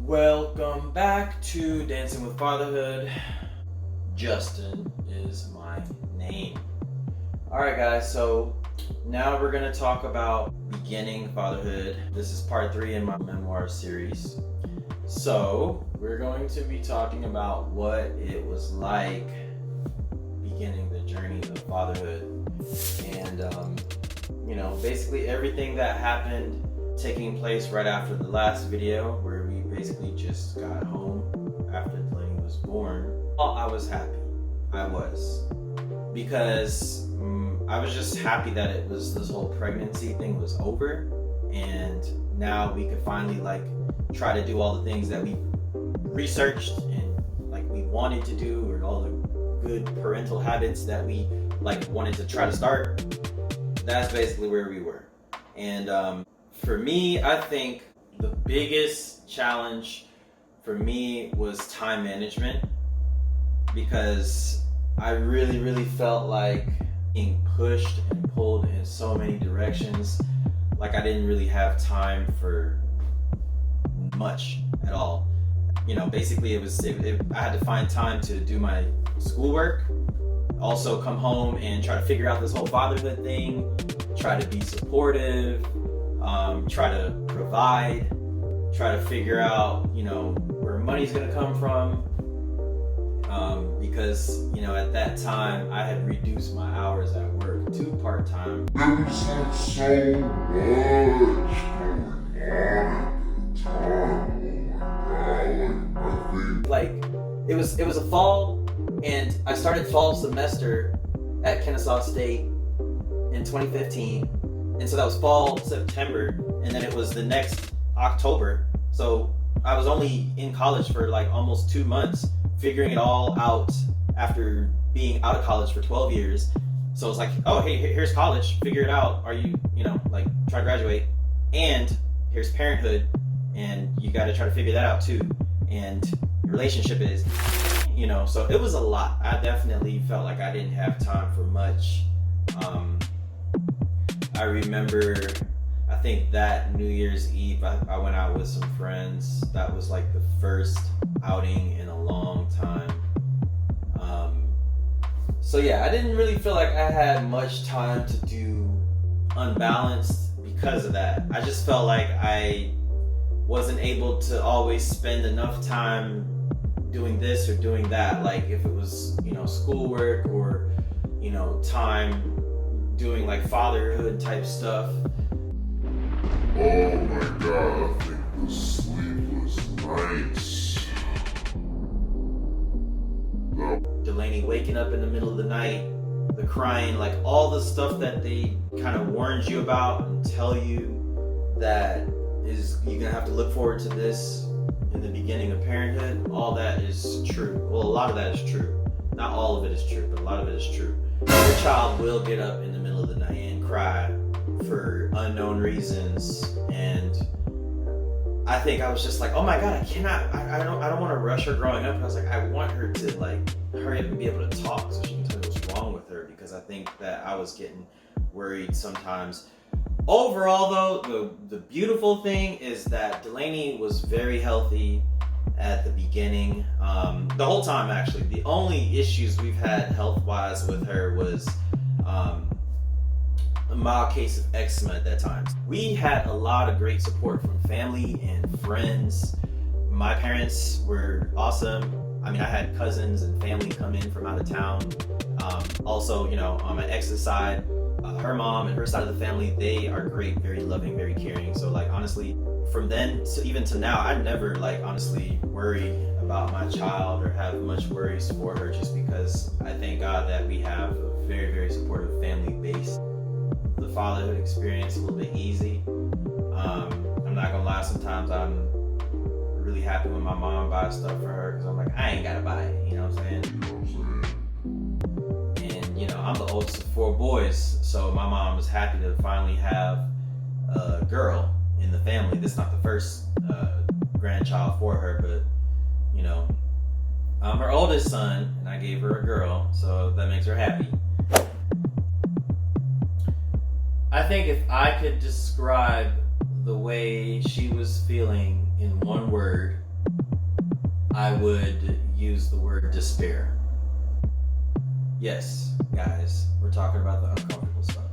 Welcome back to Dancing with Fatherhood. Justin is my name. Alright guys, so now we're going to talk about beginning fatherhood. This is part 3 in my memoir series. So we're going to be talking about what it was like beginning the journey of fatherhood. And basically everything that happened taking place right after the last video, where we basically just got home after Delaney was born. I was happy. I was. Because I was just happy that this whole pregnancy thing was over, and now we could finally try to do all the things that we researched and we wanted to do, or all the good parental habits that we wanted to try to start. That's basically where we were. And for me, I think the biggest challenge for me was time management, because I really felt like being pushed and pulled in so many directions. I didn't really have time for much at all. Basically I had to find time to do my schoolwork, also come home and try to figure out this whole fatherhood thing, try to be supportive, try to provide, try to figure out, where money's gonna come from. Because, at that time I had reduced my hours at work to part-time. There was so much going on at the time. Oh my God, It was a fall, and I started fall semester at Kennesaw State in 2015. And so that was fall, September, and then it was the next October. So I was only in college for almost 2 months, figuring it all out after being out of college for 12 years. So it's oh, hey, here's college, figure it out. Are you, try to graduate. And here's parenthood, and you got to try to figure that out too. And your relationship is, so it was a lot. I definitely felt like I didn't have time for much. I remember, I think that New Year's Eve, I went out with some friends. That was the first outing in a long time. So yeah, I didn't really feel like I had much time to do Unbalanced because of that. I just felt like I wasn't able to always spend enough time doing this or doing that. If it was, schoolwork or, time doing fatherhood type stuff. Oh my God, I think the sleepless nights. Delaney waking up in the middle of the night, the crying, all the stuff that they kind of warned you about and tell you that you're gonna have to look forward to this in the beginning of parenthood. All that is true. Well, a lot of that is true. Not all of it is true, but a lot of it is true. Your child will get up in the middle of the night and cry for unknown reasons, and I think I was just oh my God, I don't want to rush her growing up. I was I want her to hurry up and be able to talk so she can tell me what's wrong with her, because I think that I was getting worried sometimes. Overall though, the beautiful thing is that Delaney was very healthy at the beginning. The whole time actually. The only issues we've had health-wise with her was a mild case of eczema at that time. We had a lot of great support from family and friends. My parents were awesome. I had cousins and family come in from out of town. Also, on my ex's side, her mom and her side of the family, they are great, very loving, very caring. So honestly, from then to even to now, I never honestly worry about my child or have much worries for her, just because I thank God that we have a very, very supportive family base. The fatherhood experience a little bit easy. I'm not gonna lie, sometimes I'm really happy when my mom buys stuff for her, because I'm I ain't gotta buy it, you know what I'm saying? And I'm the oldest of 4 boys, so my mom was happy to finally have a girl in the family. This is not the first grandchild for her, but I'm her oldest son, and I gave her a girl, so that makes her happy. I think if I could describe the way she was feeling in one word, I would use the word despair. Yes, guys, we're talking about the uncomfortable stuff.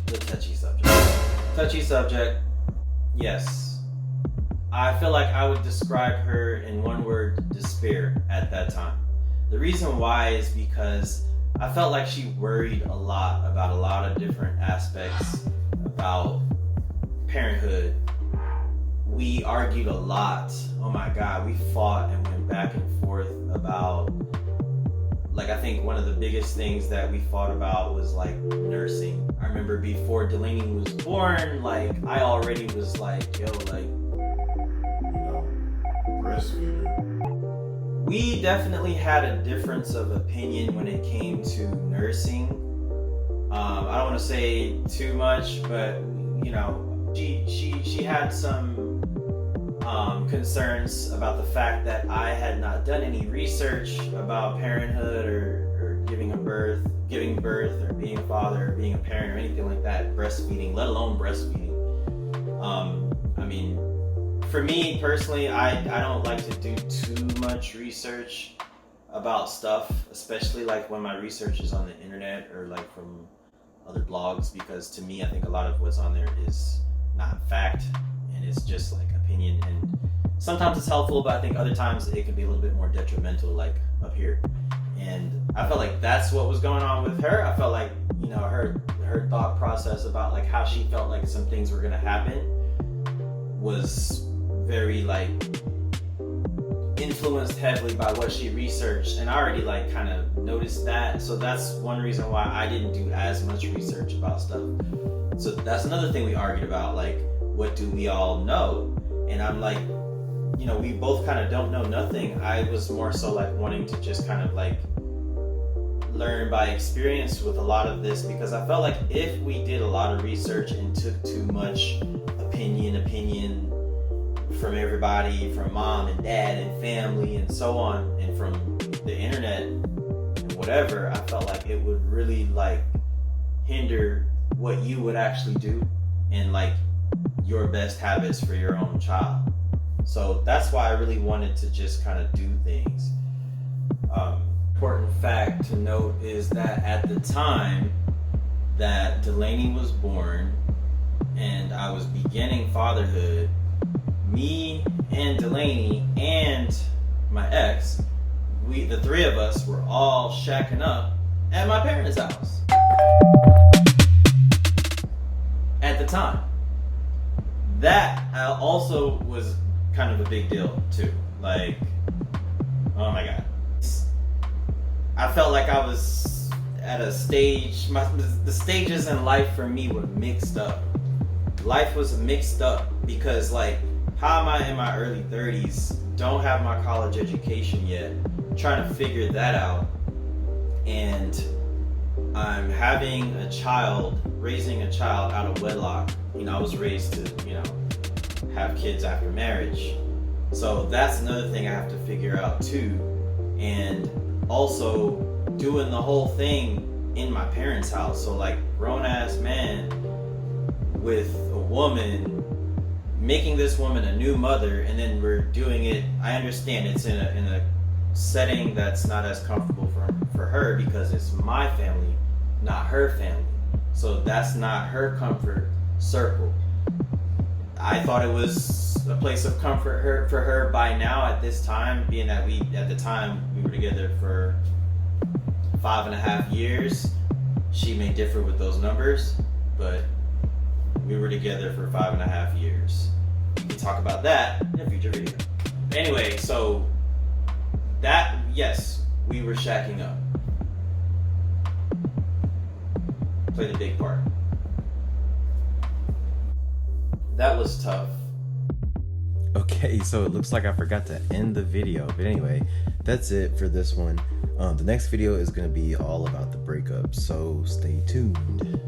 The touchy subject. Touchy subject, yes. I feel like I would describe her in one word, despair, at that time. The reason why is because I felt like she worried a lot about a lot of different aspects about parenthood. We argued a lot. Oh my God, we fought and went back and forth about, like, I think one of the biggest things that we fought about was like nursing. I remember before Delaney was born, like I already was like, yo, like, You know, breastfeeding. we definitely had a difference of opinion when it came to nursing. I don't want to say too much, but you know, she had some concerns about the fact that I had not done any research about parenthood or giving birth, or being a father, or being a parent, or anything like that, breastfeeding, let alone breastfeeding. I mean, for me personally, I don't like to do too much research about stuff, especially like when my research is on the internet or like from other blogs, because to me, I think a lot of what's on there is not fact and it's just like opinion, and sometimes it's helpful, but I think other times it can be a little bit more detrimental, like up here. And I felt like that's what was going on with her. I felt like, you know, her thought process about like how she felt like some things were gonna happen was very like influenced heavily by what she researched, and I already like kind of noticed that. So that's one reason why I didn't do as much research about stuff. So that's another thing we argued about, like, what do we all know? And I'm like, you know, we both kind of don't know nothing. I was more so like wanting to just kind of like learn by experience with a lot of this, because I felt like if we did a lot of research and took too much opinion from everybody, from mom and dad and family and so on, and from the internet and whatever, I felt like it would really like hinder what you would actually do and like your best habits for your own child. So that's why I really wanted to just kind of do things. Important fact to note is that at the time that Delaney was born and I was beginning fatherhood, me and Delaney and my ex, the three of us were all shacking up at my parents' house at the time. That also was kind of a big deal too. Like, oh my God. I felt like I was at a stage, the stages in life for me were mixed up. Life was mixed up because, like, how am I in my early 30s, don't have my college education yet, trying to figure that out, and I'm having a child, raising a child out of wedlock. You know, I was raised to, you know, have kids after marriage. So that's another thing I have to figure out too. And also doing the whole thing in my parents' house. So like grown ass man with a woman, making this woman a new mother, and then we're doing it, I understand it's in a setting that's not as comfortable for her because it's my family, not her family. So that's not her comfort circle. I thought it was a place of comfort for her by now at this time, being that at the time we were together for 5.5 years. She may differ with those numbers, but we were together for 5.5 years. We can talk about that in a future video. Anyway, so that, yes, we were shacking up. Played a big part. That was tough. Okay, so it looks like I forgot to end the video, but anyway, that's it for this one. The next video is going to be all about the breakup, so stay tuned.